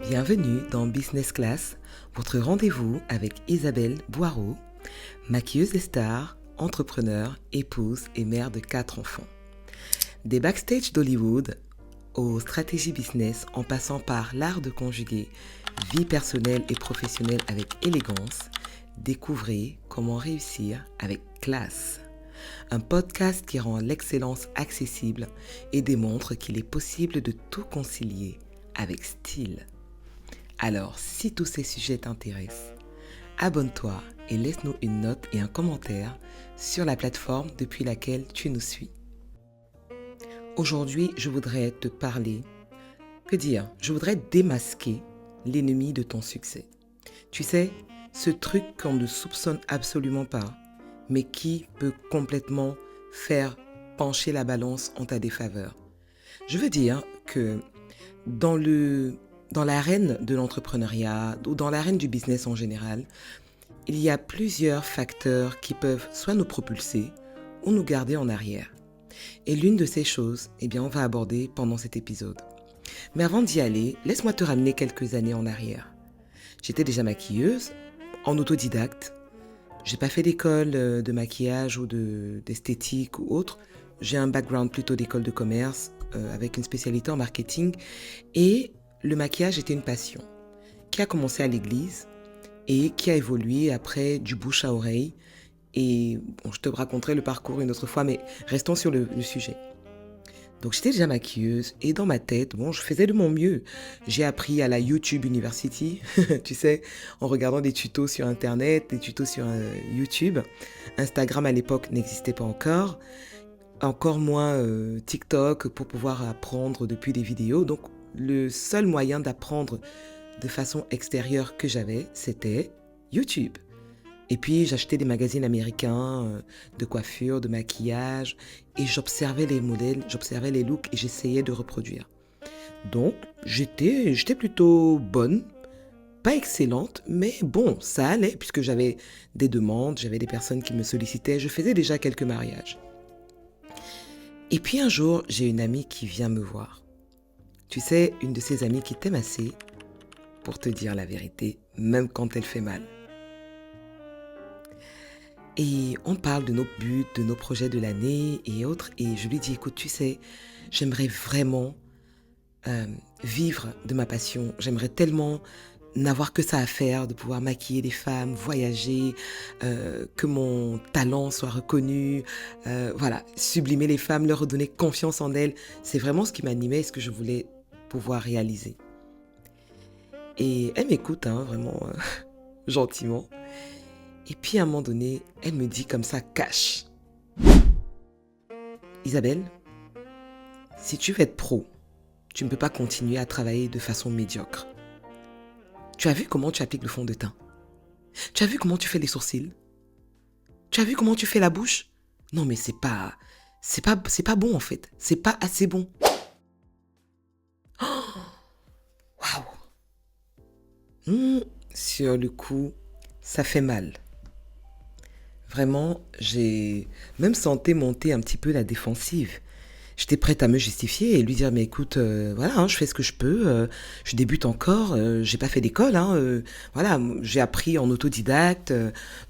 Bienvenue dans Business Class, votre rendez-vous avec Isabelle Boireau, maquilleuse des stars, entrepreneur, épouse et mère de 4 enfants. Des backstage d'Hollywood aux stratégies business en passant par l'art de conjuguer vie personnelle et professionnelle avec élégance, découvrez comment réussir avec classe. Un podcast qui rend l'excellence accessible et démontre qu'il est possible de tout concilier avec style. Alors, si tous ces sujets t'intéressent, abonne-toi et laisse-nous une note et un commentaire sur la plateforme depuis laquelle tu nous suis. Aujourd'hui, je voudrais te parler, je voudrais démasquer l'ennemi de ton succès. Tu sais, ce truc qu'on ne soupçonne absolument pas, mais qui peut complètement faire pencher la balance en ta défaveur. Je veux dire que dans l'arène de l'entrepreneuriat ou dans l'arène du business en général, il y a plusieurs facteurs qui peuvent soit nous propulser ou nous garder en arrière. Et l'une de ces choses, on va aborder pendant cet épisode. Mais avant d'y aller, laisse-moi te ramener quelques années en arrière. J'étais déjà maquilleuse, en autodidacte. J'ai pas fait d'école de maquillage ou d'esthétique ou autre. J'ai un background plutôt d'école de commerce avec une spécialité en marketing. Et le maquillage était une passion qui a commencé à l'église et qui a évolué après du bouche à oreille. Et je te raconterai le parcours une autre fois, mais restons sur le sujet. Donc j'étais déjà maquilleuse et dans ma tête, je faisais de mon mieux. J'ai appris à la YouTube University, tu sais, en regardant des tutos sur Internet, des tutos sur YouTube. Instagram à l'époque n'existait pas encore moins TikTok pour pouvoir apprendre depuis des vidéos. Donc le seul moyen d'apprendre de façon extérieure que j'avais, c'était YouTube. Et puis, j'achetais des magazines américains de coiffure, de maquillage, et j'observais les modèles, j'observais les looks et j'essayais de reproduire. Donc, j'étais plutôt bonne, pas excellente, mais bon, ça allait, puisque j'avais des demandes, j'avais des personnes qui me sollicitaient, je faisais déjà quelques mariages. Et puis un jour, j'ai une amie qui vient me voir. Tu sais, une de ces amies qui t'aime assez pour te dire la vérité, même quand elle fait mal. Et on parle de nos buts, de nos projets de l'année et autres. Et je lui dis, écoute, tu sais, j'aimerais vraiment vivre de ma passion. J'aimerais tellement n'avoir que ça à faire, de pouvoir maquiller des femmes, voyager, que mon talent soit reconnu, sublimer les femmes, leur redonner confiance en elles. C'est vraiment ce qui m'animait et ce que je voulais pouvoir réaliser. Et elle m'écoute, vraiment gentiment. Et puis à un moment donné, elle me dit comme ça, cash. Isabelle, si tu veux être pro, tu ne peux pas continuer à travailler de façon médiocre. Tu as vu comment tu appliques le fond de teint? Tu as vu comment tu fais les sourcils? Tu as vu comment tu fais la bouche? Non mais c'est pas bon en fait. C'est pas assez bon. Waouh. Sur le coup, ça fait mal. Vraiment, j'ai même senti monter un petit peu la défensive. J'étais prête à me justifier et lui dire, mais écoute, je fais ce que je peux, je débute encore, j'ai pas fait d'école, j'ai appris en autodidacte,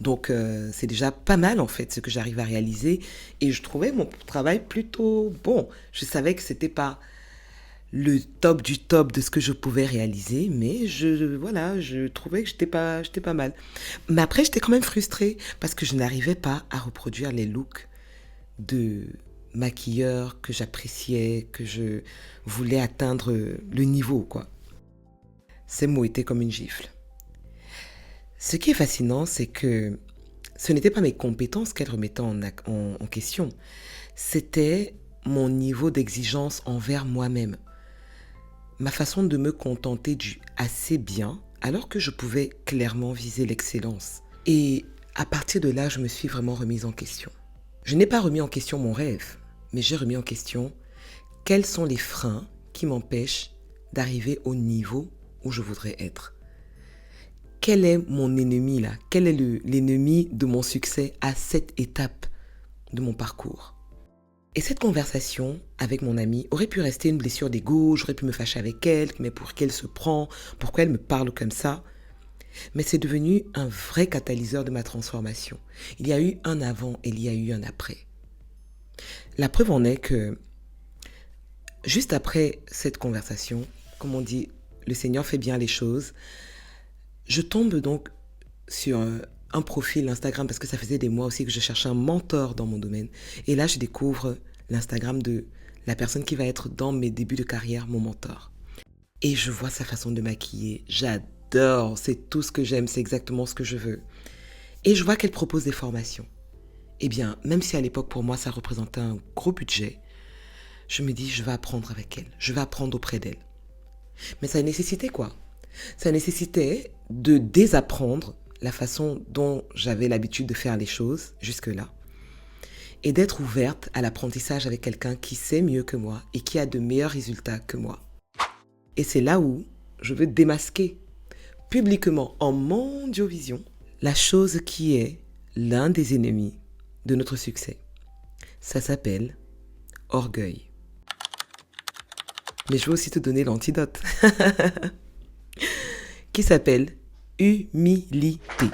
donc c'est déjà pas mal en fait ce que j'arrive à réaliser. Et je trouvais mon travail plutôt bon. Je savais que c'était pas le top du top de ce que je pouvais réaliser, mais je trouvais que j'étais pas mal. Mais après, j'étais quand même frustrée parce que je n'arrivais pas à reproduire les looks de maquilleurs que j'appréciais, que je voulais atteindre le niveau, quoi. Ces mots étaient comme une gifle. Ce qui est fascinant, c'est que ce n'était pas mes compétences qu'elle remettait en question. C'était mon niveau d'exigence envers moi-même. Ma façon de me contenter du assez bien, alors que je pouvais clairement viser l'excellence. Et à partir de là, je me suis vraiment remise en question. Je n'ai pas remis en question mon rêve, mais j'ai remis en question quels sont les freins qui m'empêchent d'arriver au niveau où je voudrais être. Quel est mon ennemi là? Quel est l'ennemi de mon succès à cette étape de mon parcours? Et cette conversation avec mon amie aurait pu rester une blessure d'ego, j'aurais pu me fâcher avec elle, mais pour qu'elle se prend, pourquoi elle me parle comme ça. Mais c'est devenu un vrai catalyseur de ma transformation. Il y a eu un avant et il y a eu un après. La preuve en est que juste après cette conversation, comme on dit, le Seigneur fait bien les choses, je tombe donc sur un profil Instagram parce que ça faisait des mois aussi que je cherchais un mentor dans mon domaine. Et là, je découvre l'Instagram de la personne qui va être dans mes débuts de carrière, mon mentor. Et je vois sa façon de maquiller. J'adore, c'est tout ce que j'aime, c'est exactement ce que je veux. Et je vois qu'elle propose des formations. Eh bien, même si à l'époque pour moi ça représentait un gros budget, je me dis je vais apprendre avec elle, je vais apprendre auprès d'elle. Mais ça nécessitait quoi? Ça nécessitait de désapprendre la façon dont j'avais l'habitude de faire les choses jusque-là et d'être ouverte à l'apprentissage avec quelqu'un qui sait mieux que moi et qui a de meilleurs résultats que moi. Et c'est là où je veux démasquer publiquement en mondiovision la chose qui est l'un des ennemis de notre succès. Ça s'appelle orgueil. Mais je veux aussi te donner l'antidote qui s'appelle humilité.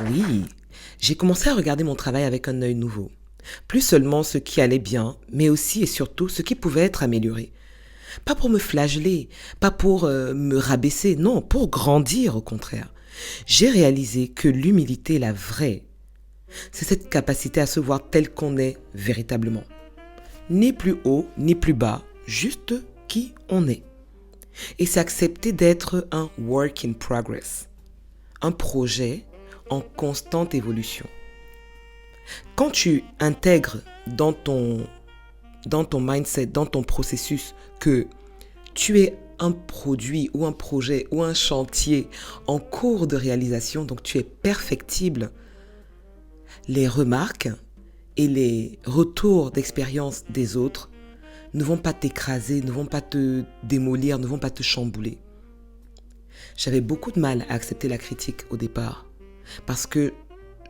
Oui, j'ai commencé à regarder mon travail avec un œil nouveau. Plus seulement ce qui allait bien, mais aussi et surtout ce qui pouvait être amélioré. Pas pour me flageller, pas pour me rabaisser, non, pour grandir au contraire. J'ai réalisé que l'humilité, la vraie, c'est cette capacité à se voir tel qu'on est véritablement. Ni plus haut, ni plus bas, juste qui on est. Et c'est accepter d'être un work in progress, un projet en constante évolution. Quand tu intègres dans ton mindset, dans ton processus, que tu es un produit ou un projet ou un chantier en cours de réalisation, donc tu es perfectible, les remarques et les retours d'expérience des autres ne vont pas t'écraser, ne vont pas te démolir, ne vont pas te chambouler. J'avais beaucoup de mal à accepter la critique au départ parce que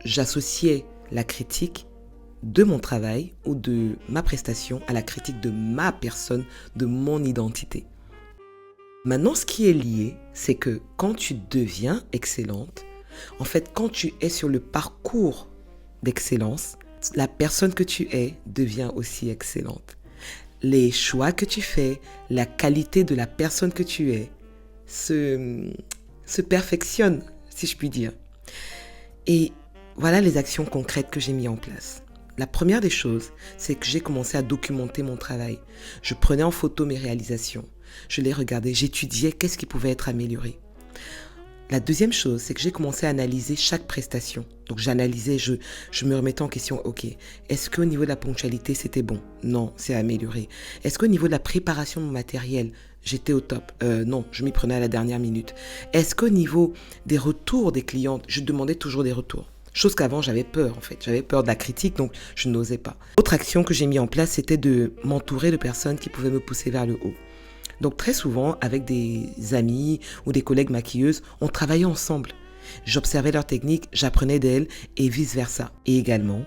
j'associais la critique de mon travail ou de ma prestation à la critique de ma personne, de mon identité. Maintenant, ce qui est lié, c'est que quand tu deviens excellente, en fait, quand tu es sur le parcours d'excellence, la personne que tu es devient aussi excellente. Les choix que tu fais, la qualité de la personne que tu es se perfectionne, si je puis dire. Et voilà les actions concrètes que j'ai mises en place. La première des choses, c'est que j'ai commencé à documenter mon travail. Je prenais en photo mes réalisations. Je les regardais, j'étudiais qu'est-ce qui pouvait être amélioré. La deuxième chose, c'est que j'ai commencé à analyser chaque prestation. Donc j'analysais, je me remettais en question, ok, est-ce qu'au niveau de la ponctualité, c'était bon? Non, c'est amélioré. Est-ce qu'au niveau de la préparation de mon matériel, j'étais au top? Non, je m'y prenais à la dernière minute. Est-ce qu'au niveau des retours des clientes, je demandais toujours des retours? Chose qu'avant, j'avais peur en fait. J'avais peur de la critique, donc je n'osais pas. Autre action que j'ai mis en place, c'était de m'entourer de personnes qui pouvaient me pousser vers le haut. Donc très souvent, avec des amis ou des collègues maquilleuses, on travaillait ensemble. J'observais leurs techniques, j'apprenais d'elles et vice-versa. Et également,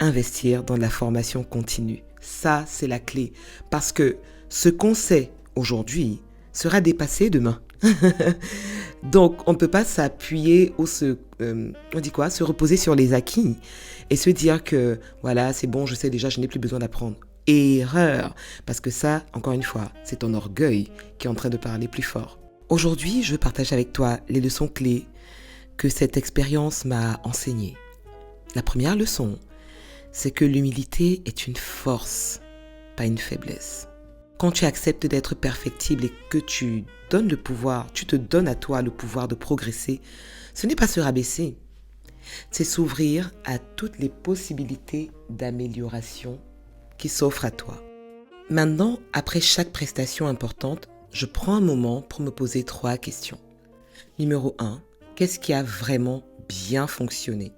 investir dans la formation continue. Ça, c'est la clé. Parce que ce qu'on sait aujourd'hui sera dépassé demain. Donc, on ne peut pas s'appuyer ou se reposer sur les acquis et se dire que, voilà, c'est bon, je sais déjà, je n'ai plus besoin d'apprendre. Erreur, parce que ça, encore une fois, c'est ton orgueil qui est en train de parler plus fort. Aujourd'hui, je partage avec toi les leçons clés que cette expérience m'a enseignées. La première leçon, c'est que l'humilité est une force, pas une faiblesse. Quand tu acceptes d'être perfectible et que tu donnes le pouvoir, tu te donnes à toi le pouvoir de progresser, ce n'est pas se rabaisser, c'est s'ouvrir à toutes les possibilités d'amélioration qui s'offrent à toi. Maintenant, après chaque prestation importante, je prends un moment pour me poser 3 questions. Numéro 1, qu'est-ce qui a vraiment bien fonctionné?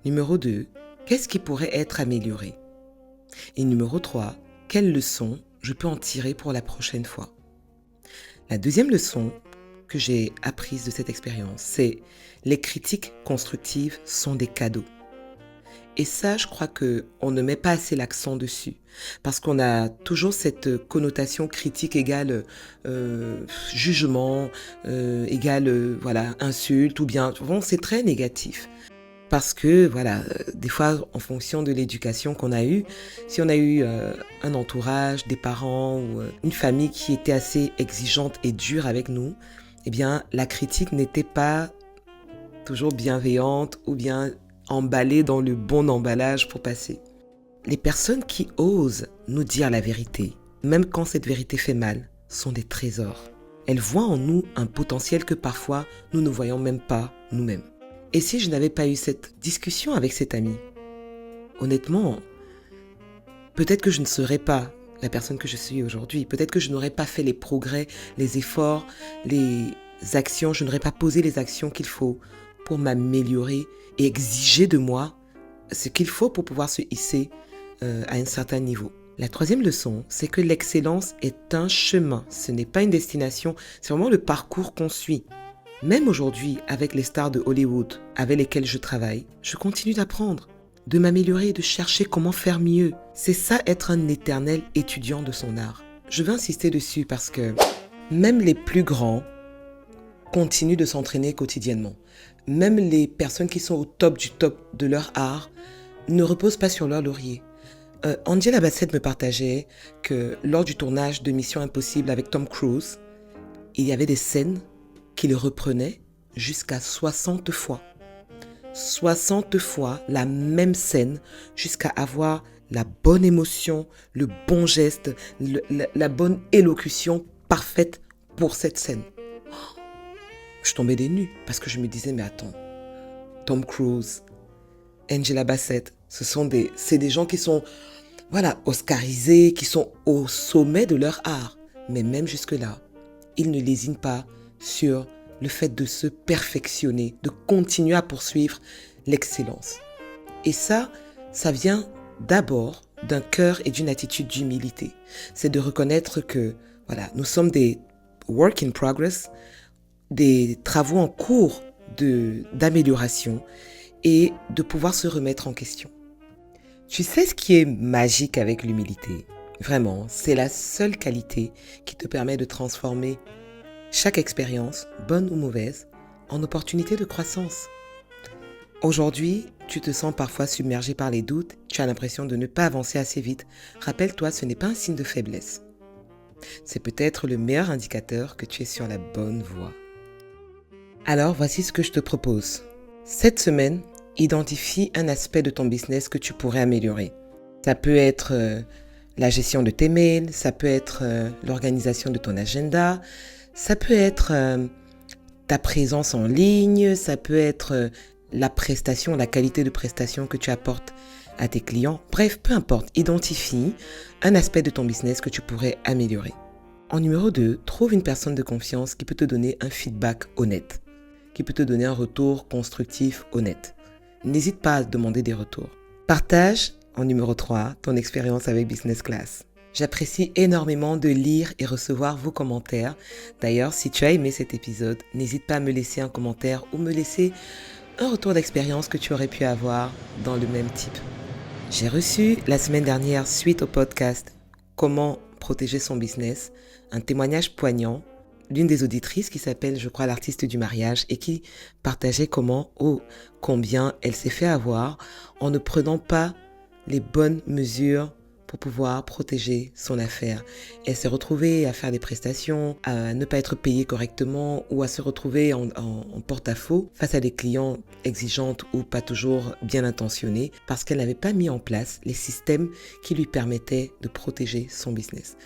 Numéro 2, qu'est-ce qui pourrait être amélioré? Et numéro 3, quelles leçons je peux en tirer pour la prochaine fois? La deuxième leçon que j'ai apprise de cette expérience, c'est les critiques constructives sont des cadeaux. Et ça, je crois qu'on ne met pas assez l'accent dessus. Parce qu'on a toujours cette connotation critique égale jugement, égale voilà, insulte, ou bien, bon, c'est très négatif. Parce que, voilà, des fois, en fonction de l'éducation qu'on a eue, si on a eu un entourage, des parents ou une famille qui était assez exigeante et dure avec nous, eh bien, la critique n'était pas toujours bienveillante ou bien emballée dans le bon emballage pour passer. Les personnes qui osent nous dire la vérité, même quand cette vérité fait mal, sont des trésors. Elles voient en nous un potentiel que parfois nous ne voyons même pas nous-mêmes. Et si je n'avais pas eu cette discussion avec cet ami, honnêtement, peut-être que je ne serais pas la personne que je suis aujourd'hui. Peut-être que je n'aurais pas fait les progrès, les efforts, les actions, je n'aurais pas posé les actions qu'il faut pour m'améliorer et exiger de moi ce qu'il faut pour pouvoir se hisser à un certain niveau. La troisième leçon, c'est que l'excellence est un chemin, ce n'est pas une destination, c'est vraiment le parcours qu'on suit. Même aujourd'hui, avec les stars de Hollywood avec lesquelles je travaille, je continue d'apprendre, de m'améliorer, de chercher comment faire mieux. C'est ça être un éternel étudiant de son art. Je veux insister dessus parce que même les plus grands continuent de s'entraîner quotidiennement. Même les personnes qui sont au top du top de leur art ne reposent pas sur leur laurier. Angela Bassett me partageait que lors du tournage de Mission Impossible avec Tom Cruise, il y avait des scènes qu'il reprenait jusqu'à 60 fois. 60 fois la même scène jusqu'à avoir la bonne émotion, le bon geste, la bonne élocution parfaite pour cette scène. Je tombais des nues parce que je me disais, mais attends, Tom Cruise, Angela Bassett, c'est des gens qui sont oscarisés, qui sont au sommet de leur art. Mais même jusque-là, ils ne lésinent pas sur le fait de se perfectionner, de continuer à poursuivre l'excellence. Et ça vient d'abord d'un cœur et d'une attitude d'humilité. C'est de reconnaître que, nous sommes des work in progress, des travaux en cours d'amélioration et de pouvoir se remettre en question. Tu sais ce qui est magique avec l'humilité? Vraiment, c'est la seule qualité qui te permet de transformer chaque expérience, bonne ou mauvaise, en opportunité de croissance. Aujourd'hui, tu te sens parfois submergé par les doutes, tu as l'impression de ne pas avancer assez vite. Rappelle-toi, ce n'est pas un signe de faiblesse. C'est peut-être le meilleur indicateur que tu es sur la bonne voie. Alors, voici ce que je te propose. Cette semaine, identifie un aspect de ton business que tu pourrais améliorer. Ça peut être la gestion de tes mails, ça peut être l'organisation de ton agenda, ça peut être ta présence en ligne, ça peut être la prestation, la qualité de prestation que tu apportes à tes clients. Bref, peu importe, identifie un aspect de ton business que tu pourrais améliorer. En numéro 2, trouve une personne de confiance qui peut te donner un feedback honnête, qui peut te donner un retour constructif honnête. N'hésite pas à demander des retours. Partage, en numéro 3, ton expérience avec Business Class. J'apprécie énormément de lire et recevoir vos commentaires. D'ailleurs, si tu as aimé cet épisode, n'hésite pas à me laisser un commentaire ou me laisser un retour d'expérience que tu aurais pu avoir dans le même type. J'ai reçu la semaine dernière, suite au podcast « Comment protéger son business », un témoignage poignant l'une des auditrices qui s'appelle, je crois, l'artiste du mariage et qui partageait combien elle s'est fait avoir en ne prenant pas les bonnes mesures pour pouvoir protéger son affaire. Elle s'est retrouvée à faire des prestations, à ne pas être payée correctement ou à se retrouver en porte-à-faux face à des clients exigeantes ou pas toujours bien intentionnés parce qu'elle n'avait pas mis en place les systèmes qui lui permettaient de protéger son business.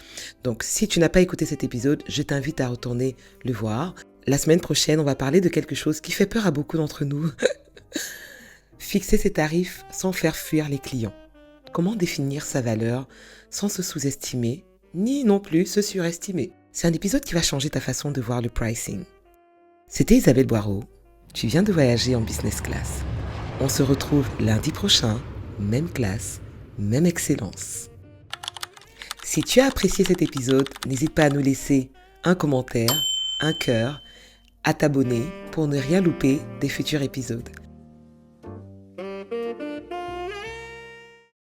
Donc, si tu n'as pas écouté cet épisode, je t'invite à retourner le voir. La semaine prochaine, on va parler de quelque chose qui fait peur à beaucoup d'entre nous. Fixer ses tarifs sans faire fuir les clients. Comment définir sa valeur sans se sous-estimer, ni non plus se surestimer? C'est un épisode qui va changer ta façon de voir le pricing. C'était Isabelle Boireau. Tu viens de voyager en business class. On se retrouve lundi prochain, même classe, même excellence. Si tu as apprécié cet épisode, n'hésite pas à nous laisser un commentaire, un cœur, à t'abonner pour ne rien louper des futurs épisodes.